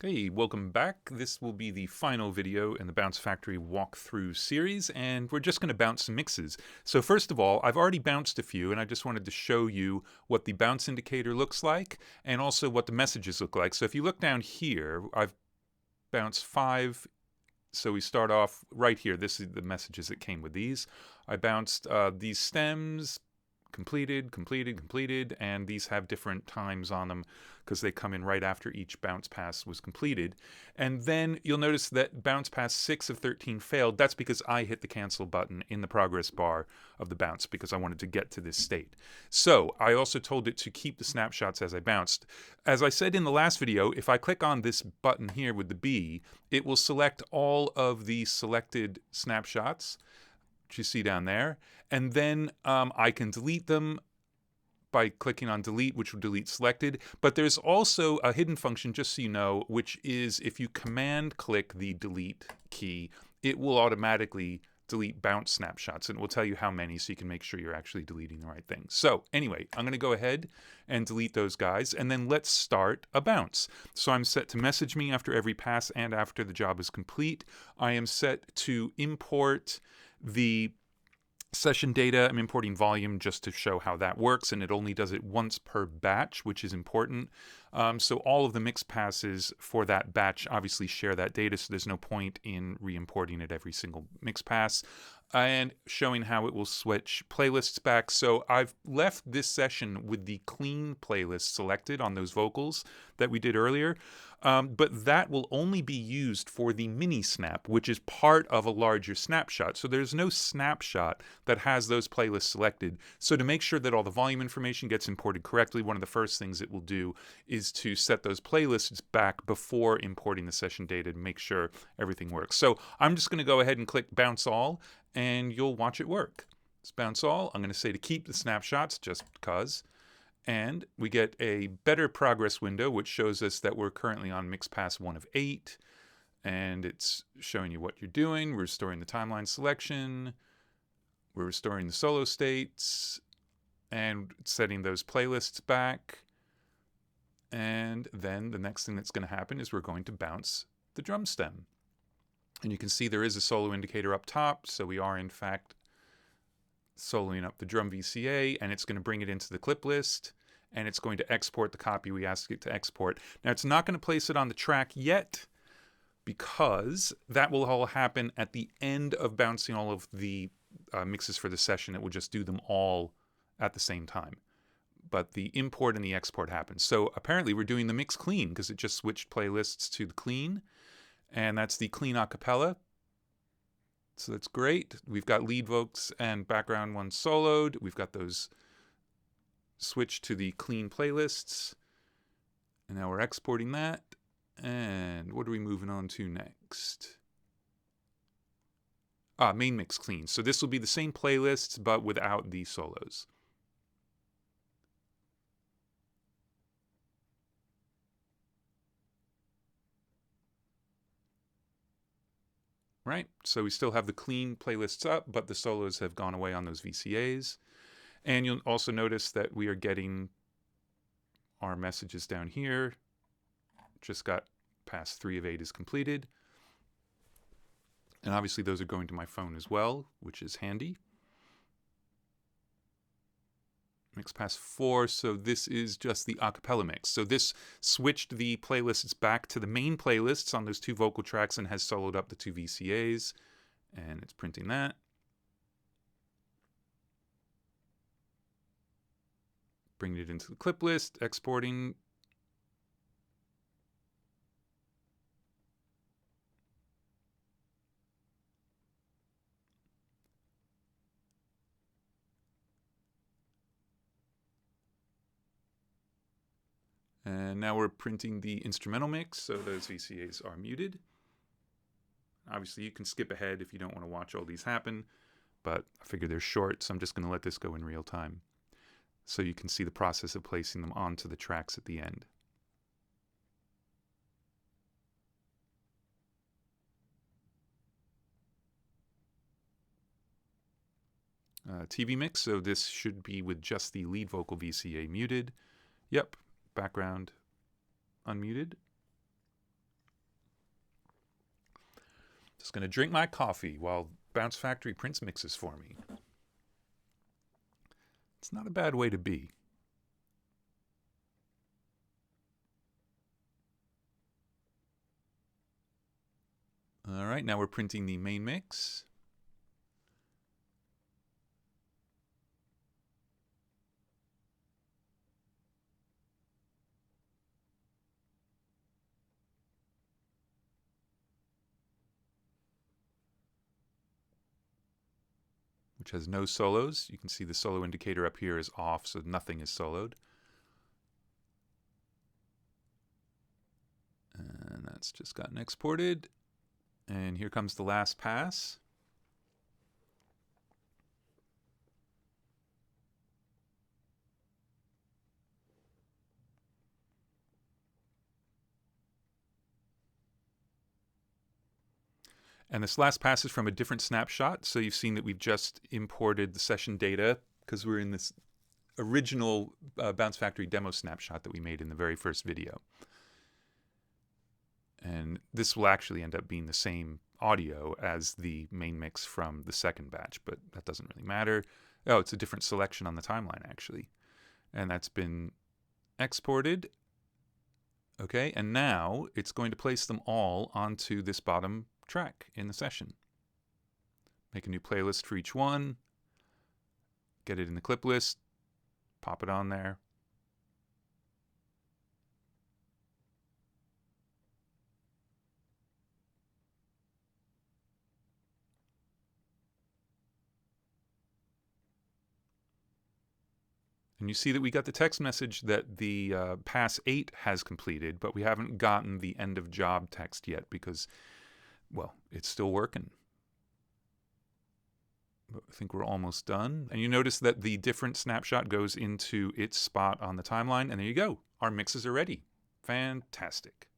Hey, welcome back. This will be the final video in the Bounce Factory walkthrough series, and we're just going to bounce some mixes. So first of all, I've already bounced a few, and I just wanted to show you what the bounce indicator looks like, and also what the messages look like. So if you look down here, I've bounced 5. So we start off right here. This is the messages that came with these. I bounced these stems, completed, completed, completed, and these have different times on them because they come in right after each bounce pass was completed. And then you'll notice that bounce pass 6 of 13 failed. That's because I hit the cancel button in the progress bar of the bounce because I wanted to get to this state. So I also told it to keep the snapshots as I bounced. As I said in the last video, if I click on this button here with the B, it will select all of the selected snapshots, which you see down there, and then I can delete them by clicking on delete, which will delete selected. But there's also a hidden function, just so you know, which is if you command click the delete key, it will automatically delete bounce snapshots, and it will tell you how many so you can make sure you're actually deleting the right thing. So anyway, I'm going to go ahead and delete those guys, and then let's start a bounce. So I'm set to message me after every pass and after the job is complete. I am set to import the session data. I'm importing volume just to show how that works, and it only does it once per batch, which is important. So all of the mix passes for that batch obviously share that data, so there's no point in re-importing it every single mix pass. And showing how it will switch playlists back. So I've left this session with the clean playlist selected on those vocals that we did earlier. But that will only be used for the mini snap, which is part of a larger snapshot. So there's no snapshot that has those playlists selected. So to make sure that all the volume information gets imported correctly, one of the first things it will do is to set those playlists back before importing the session data to make sure everything works. So I'm just going to go ahead and click bounce all, and you'll watch it work. Let's bounce all. I'm going to say to keep the snapshots just because. And we get a better progress window, which shows us that we're currently on mix pass 1 of 8. And it's showing you what you're doing. We're restoring the timeline selection. We're restoring the solo states. And setting those playlists back. And then the next thing that's going to happen is we're going to bounce the drum stem. And you can see there is a solo indicator up top. So we are, in fact, soloing up the drum VCA, and it's going to bring it into the clip list, and it's going to export the copy we asked it to export. Now, it's not going to place it on the track yet because that will all happen at the end of bouncing all of the mixes for the session. It will just do them all at the same time. But the import and the export happens. So apparently we're doing the mix clean because it just switched playlists to the clean, and that's the clean acapella. So that's great. We've got lead vocals and background ones soloed. We've got those switched to the clean playlists. And now we're exporting that. And what are we moving on to next? Main mix clean. So this will be the same playlists, but without the solos. Right? So we still have the clean playlists up, but the solos have gone away on those VCAs. And you'll also notice that we are getting our messages down here. Just got past 3 of 8 is completed. And obviously those are going to my phone as well, which is handy. Mix pass 4, so this is just the acapella mix. So this switched the playlists back to the main playlists on those 2 vocal tracks and has soloed up the 2 VCAs. And it's printing that. Bringing it into the clip list, exporting. And now we're printing the instrumental mix, so those VCAs are muted. Obviously, you can skip ahead if you don't want to watch all these happen, but I figure they're short, so I'm just going to let this go in real time so you can see the process of placing them onto the tracks at the end. TV mix, so this should be with just the lead vocal VCA muted. Yep, background unmuted. going to drink my coffee while Bounce Factory prints mixes for me. It's not a bad way to be. All right, now we're printing the main mix. Which has no solos. You can see the solo indicator up here is off, so nothing is soloed. And that's just gotten exported. And here comes the last pass. And this last pass is from a different snapshot. So you've seen that we've just imported the session data because we're in this original Bounce Factory demo snapshot that we made in the very first video. And this will actually end up being the same audio as the main mix from the second batch, but that doesn't really matter. Oh, it's a different selection on the timeline, actually. And that's been exported. Okay, and now it's going to place them all onto this bottom track in the session. Make a new playlist for each one. Get it in the clip list. Pop it on there. And you see that we got the text message that the pass 8 has completed, but we haven't gotten the end of job text yet because, well, it's still working. But I think we're almost done. And you notice that the different snapshot goes into its spot on the timeline, and there you go. Our mixes are ready. Fantastic.